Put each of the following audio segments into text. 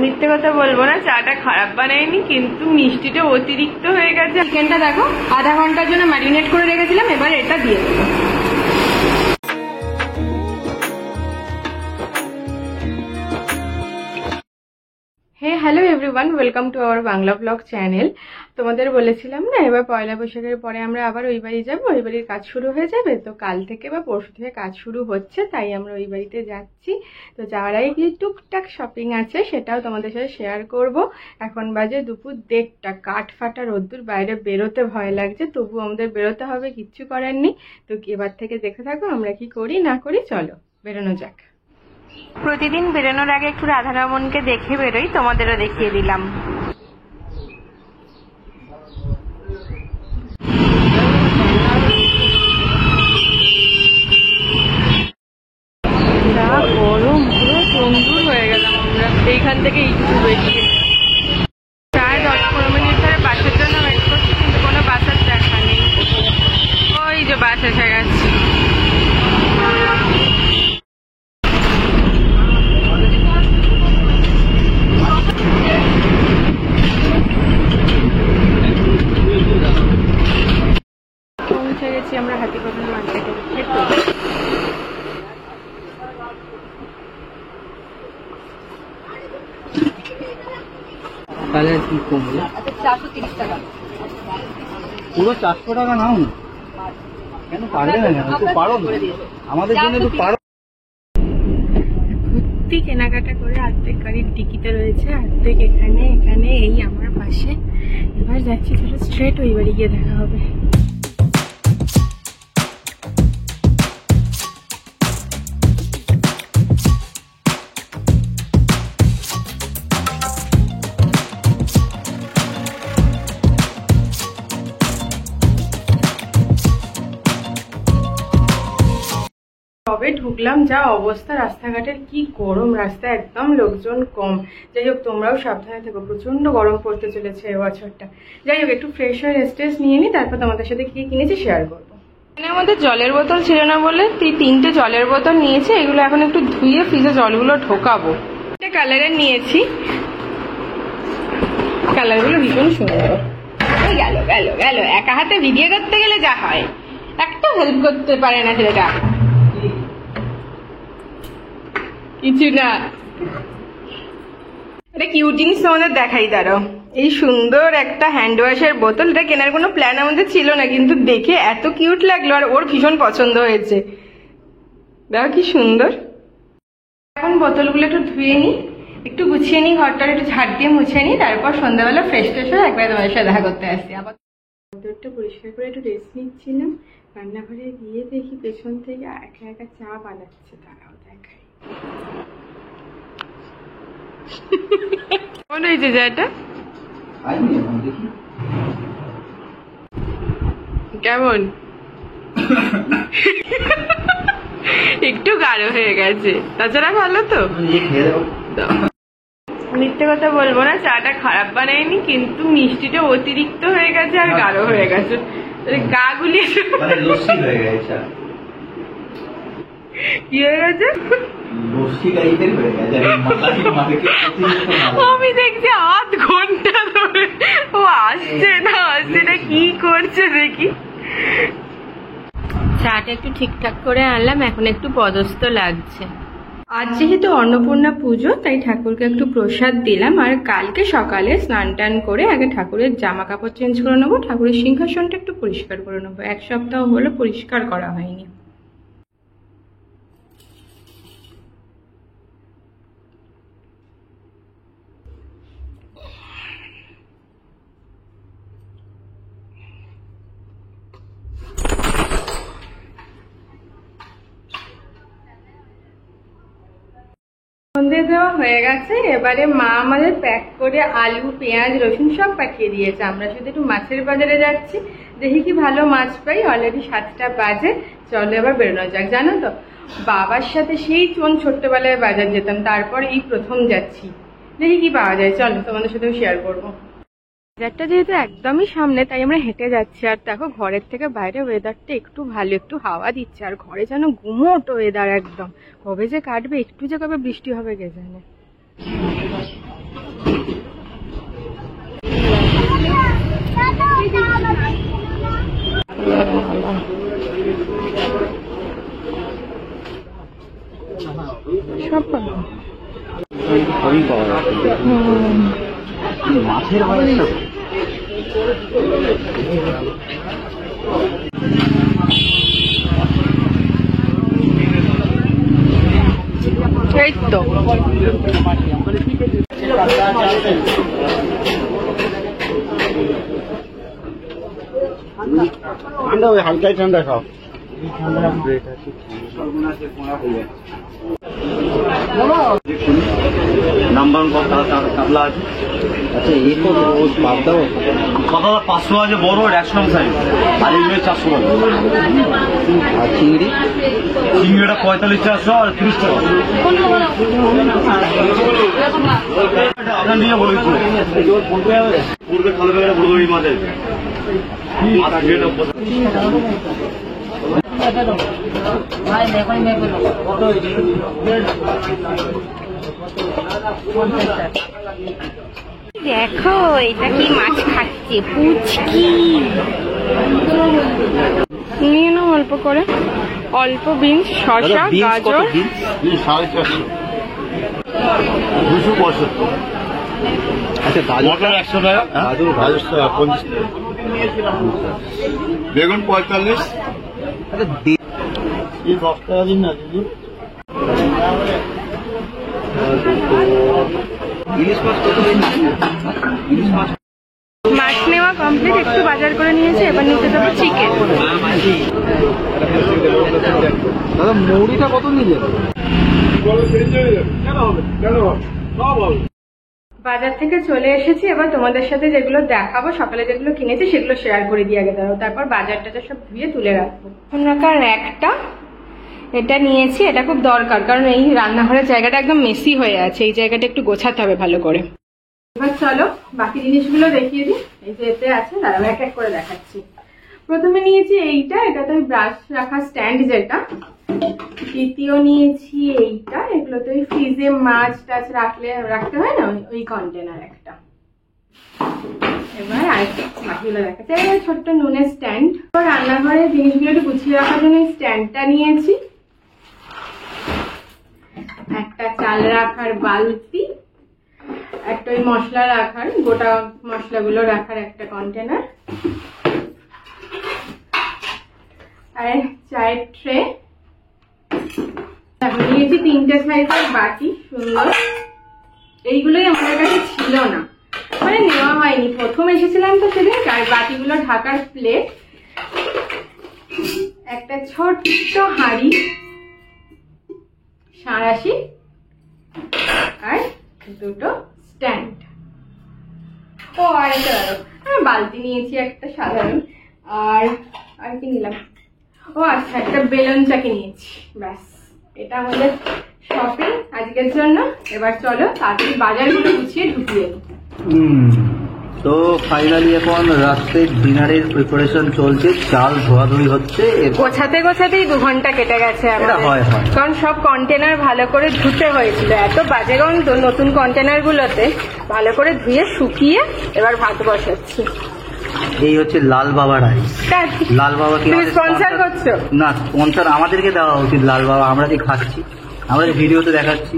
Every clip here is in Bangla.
মিথ্যে কথা বলবো না, চাটা খারাপ বানায়নি, কিন্তু মিষ্টিটা অতিরিক্ত হয়ে গেছে। চিকেনটা দেখো আধা ঘন্টার জন্য ম্যারিনেট করে রেখেছিলাম, এবার এটা দিয়ে দেবো। Hello everyone, welcome to our Bangla blog channel. তোমাদের বলেছিলাম না, এবার পয়লা বৈশাখের পরে আমরা আবার ওই বাড়ি যাবো, ওই বাড়ির কাজ শুরু হয়ে যাবে। তো কাল থেকে বা পরশু থেকে কাজ শুরু হচ্ছে, তাই আমরা ওই বাড়িতে যাচ্ছি। তো যাওয়ার আগে কি টুকটাক শপিং আছে, সেটাও তোমাদের সাথে শেয়ার করব। এখন বাজে দুপুর 1:30, কাঠ ফাটা রোদ্দুর, বাইরে বেরোতে ভয় লাগছে, তবু আমাদের বেরোতে হবে, কিচ্ছু করার নেই। তো এবার থেকে দেখে থাকো আমরা কি করি না করি। চলো বেরোনো যাক। প্রতিদিন বেরোনোর আগে একটু রাধারমণকে দেখে বেরোই, তোমাদেরও দেখিয়ে দিলাম। যা গরম, পুরো তন্দুর হয়ে গেলাম আমরা এইখান থেকে একটু বেরিয়ে। প্রায় 10-15 মিনিট ধরে বাসের জন্য ওয়েট করছি, কিন্তু কোনো বাসের দেখা নেই। ওই যে বাস এসে গেছে। পৌঁছে গেছি আমরা হাতিবাগান মার্কেটের ভেতরে। তাহলে কি কমবে? 430 টাকা। পুরো 400 টাকা নাও না কেন? পারবে না কেন? একটু পারো, আমাদের জন্য একটু পারো। সত্যি কেনাকাটা করে অর্ধেক গাড়ির টিকিটে রয়েছে, অর্ধেক এখানে এখানে এই আমার পাশে। এবার যাচ্ছি, চলো স্ট্রেট ওই বাড়ি গিয়ে দেখা হবে। তবে ঢুকলাম, যা অবস্থা রাস্তাঘাটের, কি গরম, রাস্তায় একদম লোকজন কম। যাই হোক, তোমরাও সাবধানে থেকো, প্রচন্ড গরম পড়তে চলেছে এবছরটা। যাই হোক, একটু ফ্রেশ হয়ে রেস্ট নিয়ে নিই, তারপর তোমাদের সাথে কি কিনেছি শেয়ার করবো। এখানে আমাদের জলের বোতল ছিল না বলে 3টে জলের বোতল নিয়েছি, এগুলো এখন একটু ধুয়ে ফ্রিজে জলগুলো ঢোকাবো। একটা কালারের নিয়েছি, কালারগুলো ভীষণ সুন্দর। গেল গেল গেল, একা হাতে ভিডিও করতে গেলে যা হয়, একটা হেল্প করতে পারে না ছেলেটা, কিছু না। এটা কিউট জিনিস তোমাদের দেখাই, দাঁড়াও। এই সুন্দর একটা হ্যান্ড ওয়াশের বোতল, এটা কেনার কোনো প্ল্যান আমাদের ছিল না, কিন্তু দেখে এত কিউট লাগলো, আর ওর ভীষণ পছন্দ হয়েছে। দেখো কি সুন্দর। এখন বোতলগুলো একটু ধুয়ে নিই, একটু গুছিয়ে নিই, ঘরটা একটু ঝাড় দিয়ে মুছে নিই, তারপর সন্ধ্যাবেলা ফ্রেশ ট্রেশ হয়ে একবার তোমাদের সাথে দেখা করতে আসি। আবার ঘরটা পরিষ্কার করে একটু রেস্ট নিচ্ছিলাম, রান্নাঘরে গিয়ে দেখি পেছন থেকে একা একা চা বানাচ্ছে। তারাও দেখাই কেমন হয়েছে চাটা? কেমন? একটু গাঢ় হয়ে গেছে, তাছাড়া ভালো তো। মিথ্যে কথা বলবো না, চাটা খারাপ বানায়নি, কিন্তু মিষ্টিটা অতিরিক্ত হয়ে গেছে আর গাঢ় হয়ে গেছে, গা গুলিয়ে কি হয়ে গেছে। আমি দেখছি আধ ঘন্টা ধরে ও আসছে না কি করছে দেখি। চাটা একটু ঠিকঠাক করে আনলাম, এখন একটু পদস্থ লাগছে। আজ যেহেতু অন্নপূর্ণা পুজো, তাই ঠাকুরকে একটু প্রসাদ দিলাম, আর কালকে সকালে স্নান টান করে আগে ঠাকুরের জামা কাপড় চেঞ্জ করে নেবো, ঠাকুরের সিংহাসনটা একটু পরিষ্কার করে নেবো, 1 সপ্তাহ হলো পরিষ্কার করা হয়নি। সন্ধে দেওয়া হয়ে গেছে, এবারে মা আমাদের প্যাক করে আলু, পেঁয়াজ, রসুন সব পাঠিয়ে দিয়েছে। আমরা শুধু একটু মাছের বাজারে যাচ্ছি, দেখি কি ভালো মাছ পাই। অলরেডি 7টা বাজে, চলো এবার বেরোনো যাক। জানো তো, বাবার সাথে সেই ছোট্টবেলায় বাজার যেতাম, তারপর এই প্রথম যাচ্ছি, দেখি কি পাওয়া যায়। চলো তোমাদের সাথেও শেয়ার করবো। বাজারটা যেহেতু একদমই সামনে তাই আমরা হেঁটে যাচ্ছি। আর দেখো ঘরের থেকে বাইরে ওয়েদারটা একটু ভালো, একটু হাওয়া দিচ্ছে। আর ঘরে যেন গুমোট ওয়েদার একদম। কবে যে কাটবে, একটু যে কবে বৃষ্টি হবে কে জানে। সব পাবো, সবই পাওয়া যাচ্ছে। মাছের বাজারটা এই তো ঠান্ডা, ওই হালকাই ঠান্ডা খাও। নাম্বার কাতলা আছে। আচ্ছা, এই তো বাদ দাও। কাতলা 500 আছে বড়, 100 সাইজ, আর এগুলো 400 টাকা। আর চিংড়ি, চিংড়িটা 45-400 আর 30 টাকা। আপনার নিয়ে বলে পূর্বে খালে বেড়ে বড় ওই মাঝে দেখো এটা কি মাছ খাচ্ছে, পুচকি। নিয়ে নাও অল্প করে, অল্প বিনস, শসা, গাজর। 450, 265। আচ্ছা, গাজর 100 টাকা, গাজর 50 টাকা, বেগুন 45। এই 10 টাকা দিন না দিদি। ইলিশ মাছ কত? ইলিশ মাছ মাছ নেওয়া কমপ্লিট, একটু বাজার করে নিয়েছে। এবার নিতে যাবো চিকেন। দাদা, মৌরিটা কত নিলে? বাজার থেকে চলে এসেছি। এবার তোমাদের সাথে যেগুলো দেখাবো, সকালে যেগুলো কিনেছি সেগুলো শেয়ার করে দিয়ে আগে দাও। তারপর বাজারটা সব ধুয়ে তুলে রাখবো। রাখার একটা এটা নিয়েছি, এটা খুব দরকার, কারণ এই রান্নাঘরের জায়গাটা একদম মেসি হয়ে আছে। এই জায়গাটা একটু গোছাতে হবে ভালো করে। এবার চলো বাকি জিনিসগুলো দেখিয়ে দিই। এই যে এতে আছে, দাঁড়াও এক এক করে দেখাচ্ছি। প্রথমে নিয়েছি এইটা, এটা তো ব্রাশ রাখার স্ট্যান্ড যেটা। দ্বিতীয় নিয়েছি এইটা, এগুলো তো ওই ফ্রিজে মাছ টাছ রাখতে হয় না, ওই কন্টেনার একটা। এবার আরেকটা বাকিগুলো দেখাচ্ছি। এবার ছোট্ট নুনের স্ট্যান্ড। রান্নাঘরের জিনিসগুলো একটু গুছিয়ে রাখার জন্য এই স্ট্যান্ডটা নিয়েছি। একটা চাল রাখার বালতি, একটা ওই মশলা রাখার, গোটা মশলাগুলো রাখার একটা কন্টেনার, আর চায়ের ট্রে। তারপর নিয়েছি 3টে সাইজের বাটি, সুন্দর। এইগুলোই আমাদের কাছে ছিল না, মানে নেওয়া হয়নি, প্রথম এসেছিলাম তো সেদিন। আর বাটিগুলো ঢাকার প্লেট, একটা ছোট্ট হাঁড়ি সাঁড়াশি, আর দুটো স্ট্যান্ড। ও আর একটা বালতি নিয়েছি একটা সাধারণ। আর কি নিলাম, ও আচ্ছা একটা বেলুন চাকি নিয়েছি। ব্যাস, এটা আমাদের শপিং আজকের জন্য। এবার চলো তাড়াতাড়ি বাজারগুলো গুছিয়ে ঢুকিয়ে নিই। তো ফাইনালি এখন রাত্রের ডিনারের প্রিপারেশন চলছে, চাল ধোয়াধুয়ি হচ্ছে। গোছাতে গোছাতেই 2 ঘন্টা কেটে গেছে আমাদের, হয়। কারণ সব কন্টেনার ভালো করে ধুতে হয়েছিল। এত বাজে গন্ধ নতুন কন্টেনার গুলোতে। ভালো করে ধুয়ে শুকিয়ে এবার ভাত বসাচ্ছি। এই হচ্ছে লাল বাবা রাইস। লাল বাবা কি স্পন্সর করছো? না, স্পন্সর আমাদেরকে দেওয়া উচিত। লাল বাবা আমরা যে খাচ্ছি, আমরা যে ভিডিওতে দেখাচ্ছি।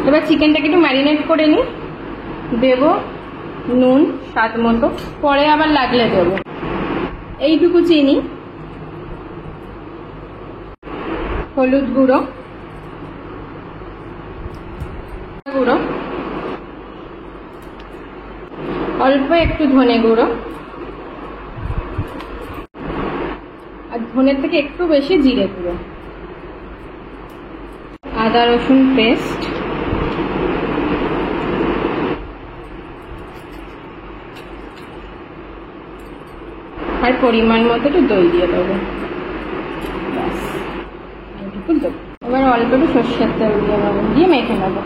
এবার চিকেনটাকে একটু ম্যারিনেট করে নিই। দেব নুন স্বাদ মতো, পরে আবার লাগলে দেবো। এইটুকু চিনি, হলুদ গুঁড়ো, অল্প একটু ধনে গুঁড়ো, আর ধনের থেকে একটু বেশি জিরে গুঁড়ো, আদা রসুন পেস্ট, আর পরিমাণ মতো একটু দই দিয়ে দেবো। বুঝলো। এবার অল্প একটু সর্ষের তেল দিয়ে নেবো, দিয়ে মেখে নেবো।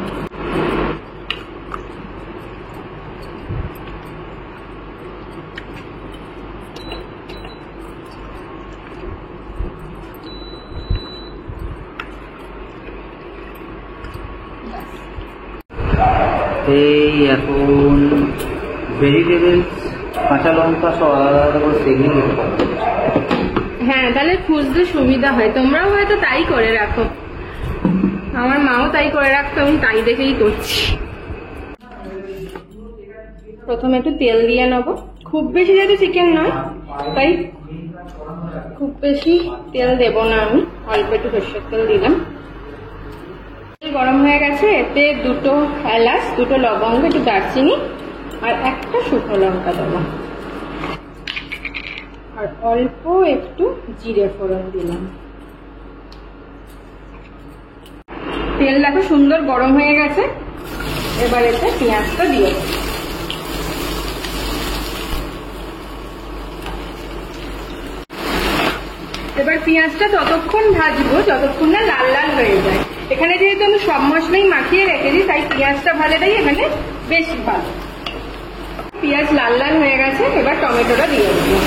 এই এখন ভেজিটেবলস, কাঁচা লঙ্কা সব আলাদা আলাদা করে সেগুলি। হ্যাঁ, তাহলে খুঁজতে সুবিধা হয়। তোমরাও হয়তো তাই করে রাখো, আমার মাও তাই করে রাখতো, আমি তাই দেখেই করছি। প্রথমে একটু তেল দিয়ে নেবো, খুব বেশি যেহেতু চিকেন নয় তাই খুব বেশি তেল দেবো না, আমি অল্প একটু সরষের তেল দিলাম। গরম হয়ে গেছে, এতে 2 এলাচ, 2 লবঙ্গ, একটু দারচিনি আর 1টা শুকনো লঙ্কা দেবো, আর অল্প একটু জিরে ফোড়ন দিলাম। তেল দেখো সুন্দর গরম হয়ে গেছে, এবার এতে পেঁয়াজটা দিয়ে দেবো। এবার পেঁয়াজটা ততক্ষণ ভাজবো যতক্ষণ না লাল লাল হয়ে যায়। এখানে যেহেতু আমি সব মশলাই মাখিয়ে রেখেছি তাই পেঁয়াজটা ভাজাটাই এখানে বেশ ভালো। পেঁয়াজ লাল লাল হয়ে গেছে, এবার টমেটোটা দিয়ে দেবো।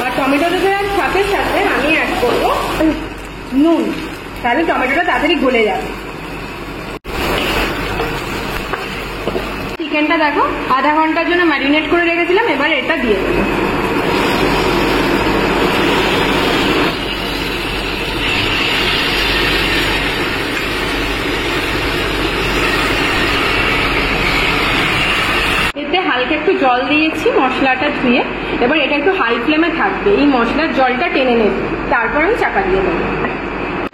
আর টমেটোটা দেওয়ার সাথে সাথে আমি অ্যাড করবো নুন, তাহলে টমেটোটা তাড়াতাড়ি গলে যাবে। চিকেনটা দেখো আধা ঘন্টার জন্য ম্যারিনেট করে রেখেছিলাম, এবার এটা দিয়ে দেবো। হালকা একটু জল দিয়েছি মশলাটা ধুয়ে, এবার এটা একটু হাই ফ্লেমে থাকবে, এই মশলার জলটা টেনে নেবে, তারপর আমি চাপা দিয়ে দেবো।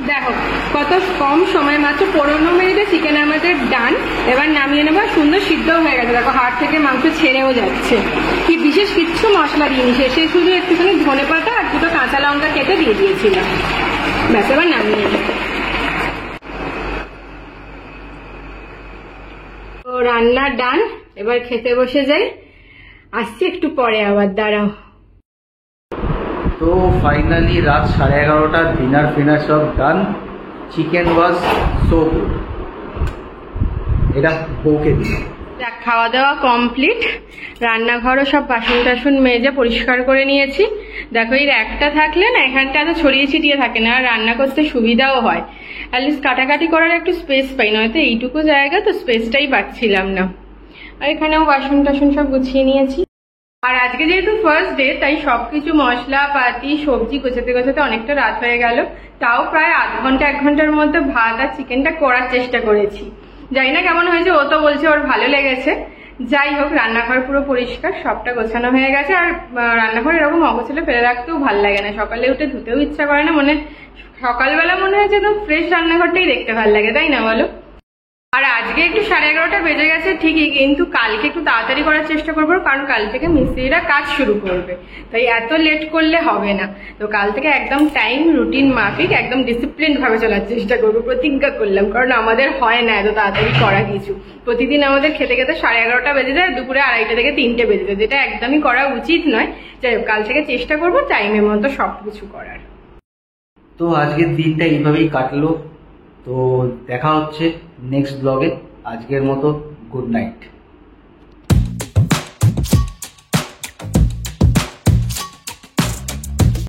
দেখো কত কম সময়, মাত্র 15 মিনিটে চিকেন আমাদের ডান। এবার নামিয়ে নেবো, সুন্দর সিদ্ধ হয়ে গেছে, দেখো হাড় থেকে মাংস ছেড়েও যাচ্ছে। কি বিশেষ কিচ্ছু মশলা দিইনি, শেষে শুধু একটুখানি ধনে পাতা আর 2 কাঁচা লঙ্কা কেটে দিয়ে দিয়েছিলাম, ব্যাস এবার নামিয়ে নেবো। তো রান্না ডান, এবার খেতে বসে যাই, আসছি একটু পরে আবার, দাঁড়াও। তো ফাইনালি রাত 11:30, ডিনার ফিনার সব done. Chicken was so good. এটা বউকে দিই। খাওয়া দাওয়া কমপ্লিট, রান্নাঘরও সব বাসন টাসন মেজে পরিষ্কার করে নিয়েছি। দেখো এই একটা থাকলে না এখানটা এত ছড়িয়ে ছিটিয়ে থাকে না, আর রান্না করতে সুবিধাও হয়, অ্যাটলিস্ট কাটাকাটি করার একটু স্পেস পাই, নয়তো এইটুকু জায়গা তো স্পেসটাই পাচ্ছিলাম না। আর এখানেও বাসন টাসন সব গুছিয়ে নিয়েছি। আর আজকে যেহেতু ফার্স্ট ডে তাই সবকিছু মশলা পাতি সবজি গোছাতে গোছাতে অনেকটা রাত হয়ে গেল, তাও প্রায় আধ ঘন্টা 1 ঘন্টার মধ্যে ভাত আর চিকেনটা করার চেষ্টা করেছি। জানি না কেমন হয়েছে, ও তো বলছে ওর ভালো লেগেছে। যাই হোক, রান্নাঘর পুরো পরিষ্কার, সবটা গোছানো হয়ে গেছে। আর রান্নাঘর এরকম অগোছালো ফেলে রাখতেও ভালো লাগে না, সকালে উঠে ধুতেও ইচ্ছা করে না, সকালবেলা মনে হয় যে একদম ফ্রেশ রান্নাঘরটাই দেখতে ভালো লাগে, তাই না বলো? আর আজকে একটু 11:30 বেজে গেছে ঠিকই, কিন্তু কালকে একটু তাড়াতাড়ি করার চেষ্টা করবো, কারণ কাল থেকে মিস্ত্রিরা কাজ শুরু করবে, তাই এত লেট করলে হবে না। তো কাল থেকে একদম টাইম রুটিন মাফিক একদম ডিসিপ্লিন ভাবে চলার চেষ্টা করবো, প্রতিজ্ঞা করলাম, কারণ আমাদের হয় না এত তাড়াতাড়ি করা কিছু। প্রতিদিন আমাদের খেতে খেতে 11:30 বেজে যায়, দুপুরে 2:30 থেকে 3টে বেজে যায়, যেটা একদমই করা উচিত নয়। যাই হোক, কাল থেকে চেষ্টা করবো টাইমের মতো সবকিছু করার। তো আজকের দিনটা এইভাবেই কাটলো, তো দেখা হচ্ছে নেক্সট ব্লগে। আজকের মতো গুড নাইট।